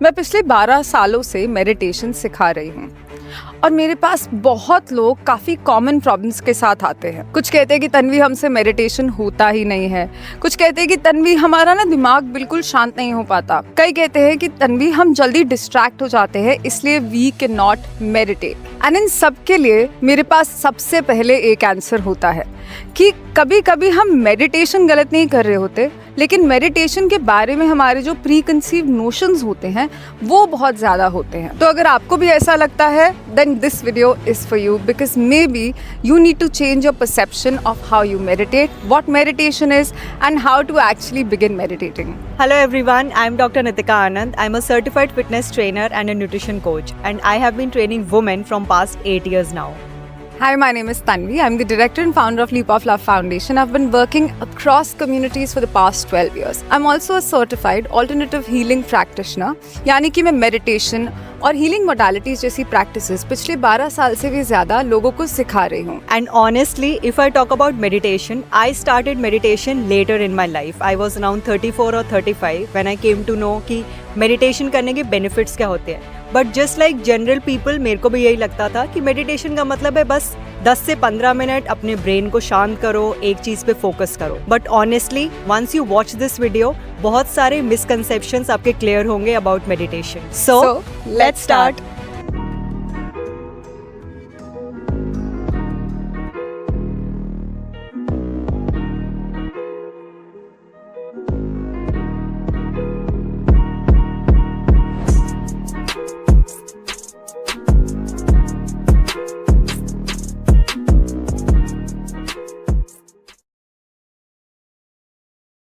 मैं पिछले 12 सालों से मेडिटेशन सिखा रही हूँ और मेरे पास बहुत लोग काफ़ी कॉमन प्रॉब्लम्स के साथ आते हैं। कुछ कहते हैं कि तन्वी हमसे मेडिटेशन होता ही नहीं है, कुछ कहते हैं कि तन्वी हमारा ना दिमाग बिल्कुल शांत नहीं हो पाता, कई कहते हैं कि तन्वी हम जल्दी डिस्ट्रैक्ट हो जाते हैं इसलिए we can not meditate. And इन सब के लिए मेरे पास सबसे पहले एक आंसर होता है कि कभी कभी हम मेडिटेशन गलत नहीं कर रहे होते, लेकिन मेडिटेशन के बारे में हमारे जो प्री कंसीव नोशंस होते हैं वो बहुत ज़्यादा होते हैं। तो अगर आपको भी ऐसा लगता है then this video is for you, because maybe you need to change your perception of how you meditate, what meditation is and how to actually begin meditating. Hello everyone, I am Dr. Nitika Anand. I am a certified fitness trainer and a nutrition coach, and I have been training women from past 8 years now. Hi, my name is Tanvi. I'm the director and founder of Leap of Love Foundation. I've been working across communities for the past 12 years. I'm also a certified alternative healing practitioner, यानी कि मैं meditation और healing modalities जैसी practices पिछले 12 साल से भी ज़्यादा लोगों को सिखा रही हूँ। And honestly, if I talk about meditation, I started meditation later in my life. I was around 34 or 35 when I came to know कि meditation करने के benefits क्या होते हैं। But just like general people मेरे को भी यही लगता था कि मेडिटेशन का मतलब है बस 10 से 15 मिनट अपने ब्रेन को शांत करो, एक चीज पे फोकस करो। But honestly once you watch this video बहुत सारे मिसकंसेप्शंस आपके क्लियर होंगे about meditation. So let's start.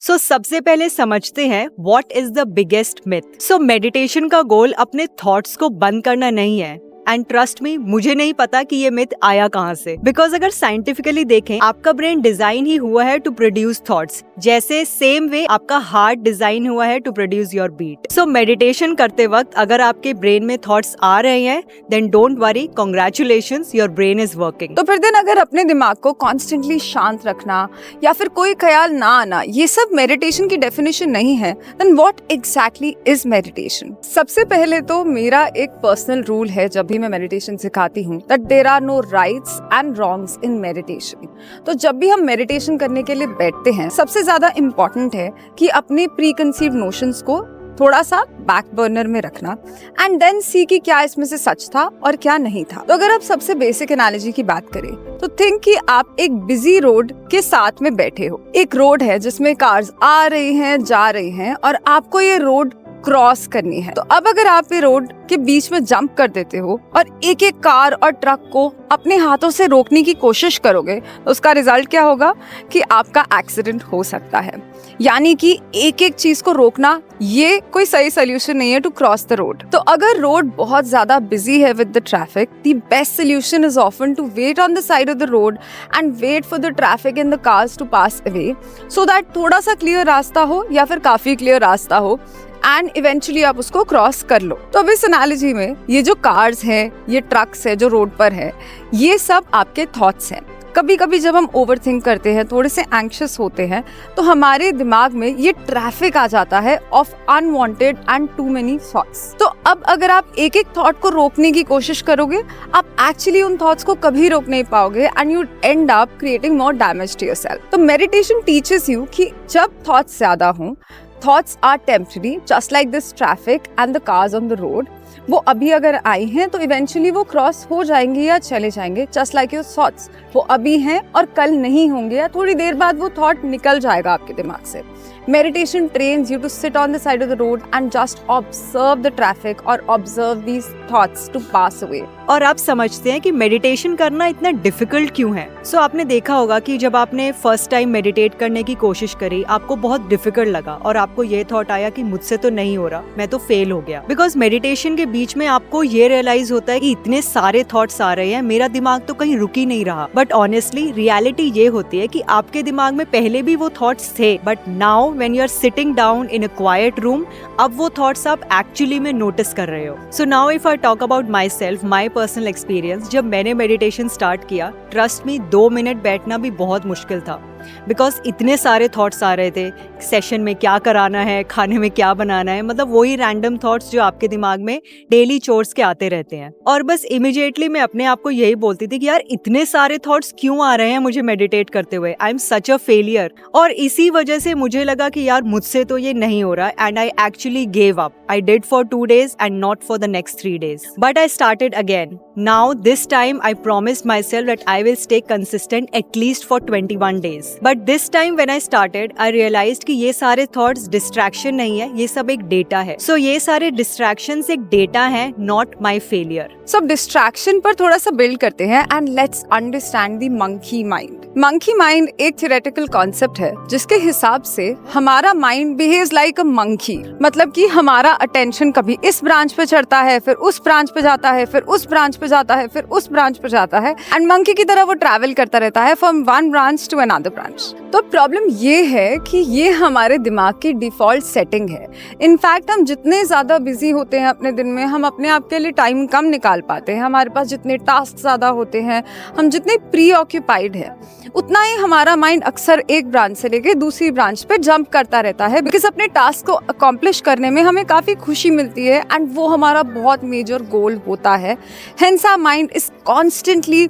So सबसे पहले समझते हैं what is the biggest myth. So meditation का गोल अपने थॉट्स को बंद करना नहीं है। एंड ट्रस्ट मी, मुझे नहीं पता कि ये मिथ आया कहाँ से, बिकॉज अगर साइंटिफिकली देखें आपका ब्रेन डिजाइन ही हुआ है टू प्रोड्यूस थॉट्स, जैसे सेम वे आपका हार्ट डिजाइन हुआ है to produce your beat. So meditation करते वक्त अगर आपके ब्रेन में थॉट्स आ रहे हैं then don't worry, congratulations, your brain is working. तो फिर दिन अगर अपने दिमाग को कॉन्स्टेंटली शांत रखना या फिर कोई ख्याल ना आना ये सब मेडिटेशन की डेफिनेशन नहीं है, then what exactly is meditation? सबसे पहले तो मेरा एक पर्सनल रूल है जब भी मैं मेडिटेशन सिखाती हूँ, that there are no rights and wrongs in meditation. तो जब भी हम मेडिटेशन करने के लिए बैठते हैं सबसे ज्यादा इम्पोर्टेंट है कि अपने प्री कंसीव्ड नोशंस को थोड़ा सा बैक बर्नर में रखना एंड देन सी कि क्या इसमें से सच था और क्या नहीं था। तो अगर आप सबसे बेसिक एनालॉजी की बात करें तो थिंक कि आप एक बिजी रोड के साथ में बैठे हो। एक रोड है जिसमें कार्स आ रही हैं, जा रही हैं और आपको ये रोड क्रॉस करनी है। तो अब अगर आप ये रोड के बीच में जंप कर देते हो और एक एक कार और ट्रक को अपने हाथों से रोकने की कोशिश करोगे तो उसका रिजल्ट क्या होगा कि आपका एक्सीडेंट हो सकता है। यानी कि एक एक चीज को रोकना ये कोई सही सोल्यूशन नहीं है टू क्रॉस द रोड। तो अगर रोड बहुत ज्यादा बिजी है with the traffic, the best solution is often to wait on the side of the road and wait for the traffic and the cars to pass away, so that थोड़ा सा clear रास्ता हो या फिर काफी clear रास्ता हो and eventually आप उसको क्रॉस कर लो। तो अब इस एनालॉजी में ये जो कार्स हैं, ये ट्रक्स है जो रोड पर है, ये सब आपके थॉट्स हैं। कभी कभी जब हम ओवरथिंक करते हैं, थोड़े से एंग्शियस होते हैं, तो हमारे दिमाग में ये ट्रैफिक आ जाता है of unwanted and too many thoughts. तो अब अगर आप एक एक थॉट को रोकने की कोशिश करोगे, आप एक्चुअली उन थॉट्स को कभी रोक नहीं पाओगे and you end up creating more damage to yourself. So meditation teaches you कि जब थॉट्स ज्यादा हों, thoughts are temporary, just like this traffic and the cars on the road. वो अभी अगर आई हैं तो इवेंचुअली वो क्रॉस हो जाएंगे या चले जाएंगे, just like your thoughts. वो अभी हैं और कल नहीं होंगे या थोड़ी देर बाद वो थॉट निकल जाएगा आपके दिमाग से। Meditation trains you to sit on the side of the road and just observe the traffic or observe these thoughts to pass away. और आप समझते हैं कि मेडिटेशन करना इतना डिफिकल्ट क्यों है? सो आपने देखा होगा कि जब आपने फर्स्ट टाइम मेडिटेट करने की कोशिश करी आपको बहुत डिफिकल्ट लगा और आपको ये थॉट आया कि मुझसे तो नहीं हो रहा, मैं तो फेल हो गया। बिकॉज मेडिटेशन के बीच में आपको ये रियलाइज होता है कि इतने सारे थॉट्स आ रहे हैं, मेरा दिमाग तो कहीं रुक ही नहीं रहा। बट ऑनेस्टली रियलिटी ये होती है कि आपके दिमाग में पहले भी वो थॉट्स थे, but now when you are sitting down in a quiet room, अब वो थॉट्स आप एक्चुअली में नोटिस कर रहे हो। So now if I talk about my self, my personal experience, जब मैंने मेडिटेशन स्टार्ट किया, ट्रस्ट मी 2 मिनट बैठना भी बहुत मुश्किल था। बिकॉज इतने सारे थॉट्स आ रहे थे, सेशन में क्या कराना है, खाने में क्या बनाना है, मतलब वही रैंडम थॉट्स जो आपके दिमाग में डेली चोर्स के आते रहते हैं। और बस इमीडिएटली मैं अपने आप को यही बोलती थी कि यार इतने सारे थॉट्स क्यों आ रहे हैं मुझे मेडिटेट करते हुए, I am such a failure. और इसी वजह से मुझे लगा कि यार मुझसे तो ये नहीं हो रहा, and I actually gave up. I did for 2 days and not for the next 3 days. But I started again. Now this time I promised myself that I will stay consistent at least for 21 days. But this time when I started, I realized कि ये सारे thoughts distraction नहीं है, ये सब एक data है. So ये सारे distractions एक data है, not my failure. So distraction पर थोड़ा सा build करते हैं and let's understand the monkey mind. Monkey mind एक theoretical concept है जिसके हिसाब से हमारा mind behaves like a monkey. मतलब कि हमारा attention कभी इस ब्रांच पे चढ़ता है, फिर उस ब्रांच पे जाता है, फिर उस ब्रांच पे जाता है, फिर उस ब्रांच पे जाता है, एंड मंकी की तरह वो ट्रैवल करता रहता है from one branch to another branch. तो प्रॉब्लम ये है कि ये हमारे दिमाग की डिफॉल्ट सेटिंग है। इनफैक्ट हम जितने ज़्यादा बिजी होते हैं अपने दिन में, हम अपने आप के लिए टाइम कम निकाल पाते हैं, हमारे पास जितने टास्क ज़्यादा होते हैं, हम जितने प्री ऑक्यूपाइड है, उतना ही हमारा माइंड अक्सर एक ब्रांच से लेके दूसरी ब्रांच पे जंप करता रहता है, बिकॉज अपने टास्क को अकॉम्प्लिश करने में हमें काफ़ी खुशी मिलती है एंड वो हमारा बहुत मेजर गोल होता है। Hence our mind is constantly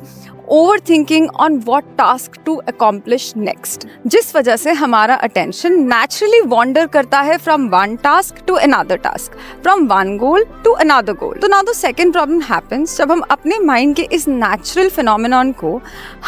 overthinking on what task to accomplish next, जिस वजह से हमारा attention naturally wander करता है from one task to another task, from one goal to another goal. तो now the second problem happens जब हम अपने mind के इस natural phenomenon को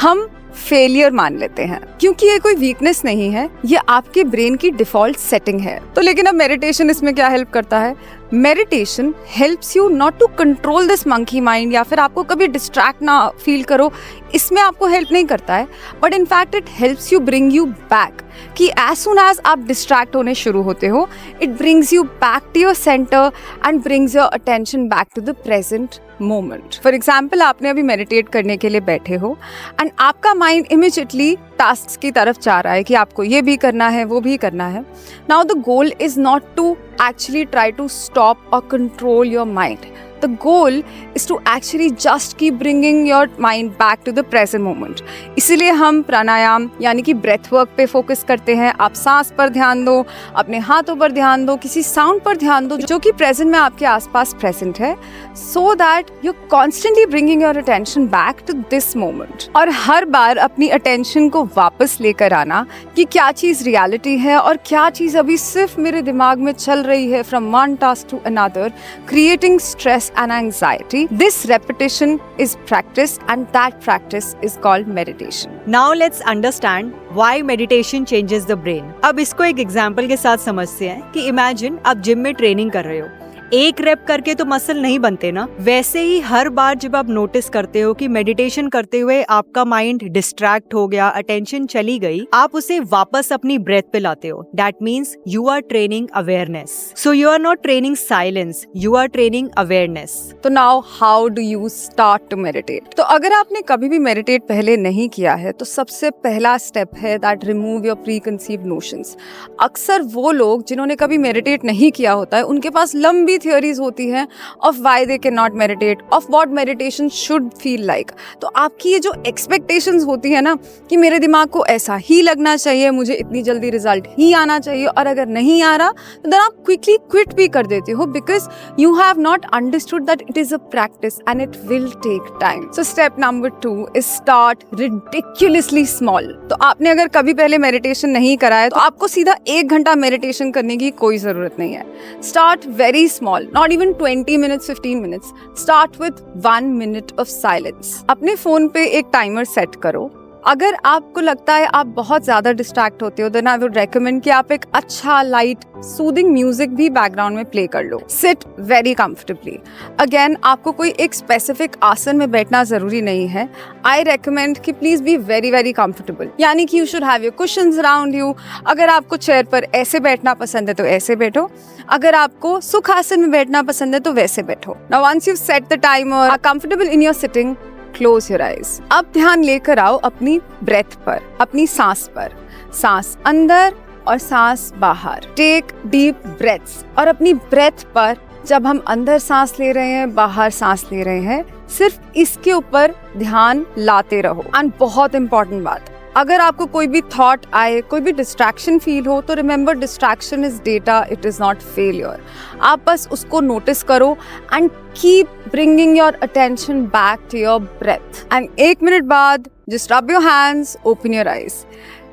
हम फेलियर मान लेते हैं, क्योंकि ये कोई वीकनेस नहीं है, ये आपके ब्रेन की डिफॉल्ट सेटिंग है। तो लेकिन अब मेडिटेशन इसमें क्या हेल्प करता है? Meditation helps you not to control this monkey mind, या फिर आपको कभी डिस्ट्रैक्ट ना फील करो, इसमें आपको हेल्प नहीं करता है, but in fact it helps you bring you back, कि एज सुन एज आप डिस्ट्रैक्ट होने शुरू होते हो, it brings you back to your centre and brings your attention back to the present moment. For example, आपने अभी meditate करने के लिए बैठे हो एंड आपका माइंड इमीडिएटली टास्क की तरफ जा रहा है कि आपको ये भी करना है, वो भी करना है। Now the goal is not to actually try to stop or control your mind. The goal is to actually just keep bringing your mind back to the present moment. इसीलिए हम प्राणायाम यानी कि ब्रेथ वर्क पे focus करते हैं। आप सांस पर ध्यान दो, अपने हाथों पर ध्यान दो, किसी साउंड पर ध्यान दो जो कि प्रेजेंट में आपके आसपास प्रेजेंट है, so that you're constantly bringing your attention back to this moment. और हर बार अपनी attention को वापस लेकर आना कि क्या चीज़ रियलिटी है और क्या चीज़ अभी सिर्फ मेरे दिमाग में चल रही है, from one task to another, creating stress and anxiety. This repetition is practice and that practice is called meditation. Now let's understand why meditation changes the brain. अब इसको एक एग्जाम्पल के साथ समझते हैं कि इमेजिन आप जिम में ट्रेनिंग कर रहे हो, एक रेप करके तो मसल नहीं बनते ना, वैसे ही हर बार जब आप नोटिस करते हो कि मेडिटेशन करते हुए आपका माइंड डिस्ट्रैक्ट हो गया, अटेंशन चली गई, आप उसे वापस अपनी ब्रेथ पे लाते हो। That means you are training awareness. So you are not training silence, you are training awareness. तो now how do you start to meditate? तो अगर आपने कभी भी मेडिटेट पहले नहीं किया है तो सबसे पहला स्टेप है that remove your pre conceived notions. अक्सर वो लोग जिन्होंने कभी मेडिटेट नहीं किया होता है, उनके पास लंबी थियोरीज होती हैं of why they can not meditate, of what meditation should feel like. तो आपकी ये जो एक्सपेक्टेशंस होती है ना कि मेरे दिमाग को ऐसा ही लगना चाहिए, मुझे इतनी जल्दी रिजल्ट ही आना चाहिए, और अगर नहीं आ रहा तो देन आप क्विकली क्विट भी कर देते हो, because you have not understood that it is a practice and it will take time. So step number 2 is start ridiculously small. तो आपने अगर कभी पहले मेडिटेशन नहीं करा है तो आपको सीधा 1 घंटा मेडिटेशन करने की कोई जरूरत नहीं है। Start very small, not even 20 minutes, 15 minutes. Start with 1 minute of silence. अपने फोन पे एक टाइमर सेट करो। अगर आपको लगता है आप बहुत ज़्यादा डिस्ट्रैक्ट होते हो, देन आई वुड रेकमेंड कि आप एक अच्छा लाइट सूदिंग म्यूजिक भी बैकग्राउंड में प्ले कर लो। Sit very comfortably. अगेन, आपको कोई एक स्पेसिफिक आसन में बैठना ज़रूरी नहीं है। आई रेकमेंड कि please be very very comfortable, यानी कि you should have your cushions around you. अगर आपको चेयर पर ऐसे बैठना पसंद है तो ऐसे बैठो, अगर आपको सुखासन में बैठना पसंद है तो वैसे बैठो। Now once you set the timer, are comfortable in your sitting, close your eyes. अब ध्यान लेकर आओ अपनी ब्रेथ पर, अपनी सांस पर। सांस अंदर और सांस बाहर। टेक डीप ब्रेथ्स, और अपनी ब्रेथ पर जब हम अंदर सांस ले रहे हैं, बाहर सांस ले रहे हैं, सिर्फ इसके ऊपर ध्यान लाते रहो। एंड बहुत इंपॉर्टेंट बात, अगर आपको कोई भी थॉट आए, कोई भी डिस्ट्रैक्शन फील हो, तो remember distraction is data, it is not failure. आप बस उसको नोटिस करो and keep bringing your attention back to your breath. And 1 minute बाद just rub your hands, open your eyes.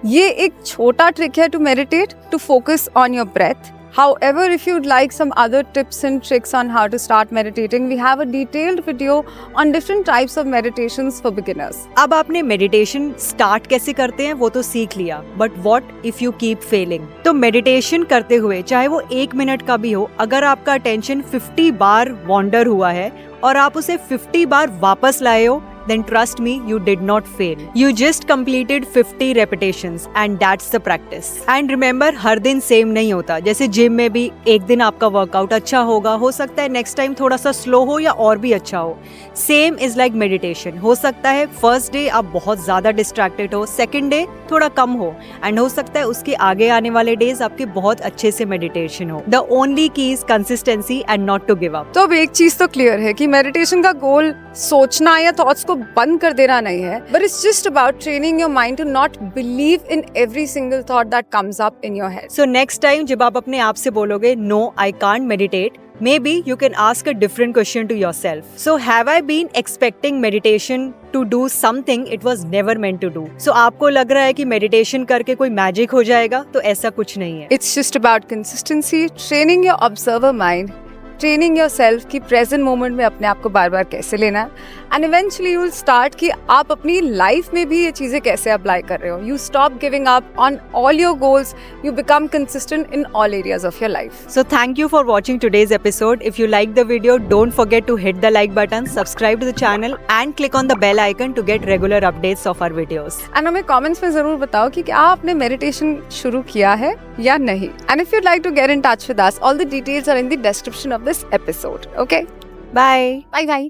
ये एक छोटा ट्रिक है to meditate, to focus on your breath. However, if you'd like some other tips and tricks on how to start meditating, we have a detailed video on different types of meditations for beginners. अब आपने meditation start कैसे करते हैं वो तो सीख लिया, but what if you keep failing? तो मेडिटेशन करते हुए चाहे वो 1 मिनट का भी हो, अगर आपका अटेंशन 50 बार वॉन्डर हुआ है और आप उसे 50 बार वापस लाए हो, then trust me, you did not fail. You just completed 50 repetitions and that's the practice. And remember, हर दिन सेम नहीं होता। जैसे जिम में भी एक दिन आपका वर्कआउट अच्छा होगा, हो सकता है नेक्स्ट टाइम थोड़ा सा स्लो हो या और भी अच्छा हो। Same is like meditation. हो सकता है फर्स्ट डे आप बहुत ज्यादा डिस्ट्रैक्टेड हो, सेकेंड डे थोड़ा कम हो, एंड हो सकता है उसके आगे आने वाले डेज आपके बहुत अच्छे से मेडिटेशन हो। The only key is consistency and not to give up. तो अब एक चीज तो क्लियर है कि मेडिटेशन का गोल सोचना या थॉट्स को बंद कर देना नहीं है, but it's just about training your mind to not believe in every single thought that comes up in your head. So next time जब आप अपने आप से बोलोगे no I can't meditate, maybe you can ask a different question to yourself. So have I been expecting meditation to do something it was never meant to do? So आपको लग रहा है कि मेडिटेशन करके कोई मैजिक हो जाएगा, तो ऐसा कुछ नहीं है। It's just about consistency, training your observer mind, training your self कि प्रेजेंट मोमेंट में अपने आप को बार बार कैसे लेना है, and eventually you will start कि आप अपनी लाइफ में भी ये चीज़ें कैसे अप्लाई कर रहे हो। You stop giving up on all your goals, you become consistent in all areas of your life. So thank you for watching today's episode. If you like the video, don't forget to hit the like button, subscribe to the channel and click on the bell icon to get regular updates of our videos. And हमें comments में जरूर बताओ कि क्या आपने meditation शुरू किया है या नहीं। And if you'd like to get in touch with us, all the details are in the description of this episode. Okay? Bye. Bye bye.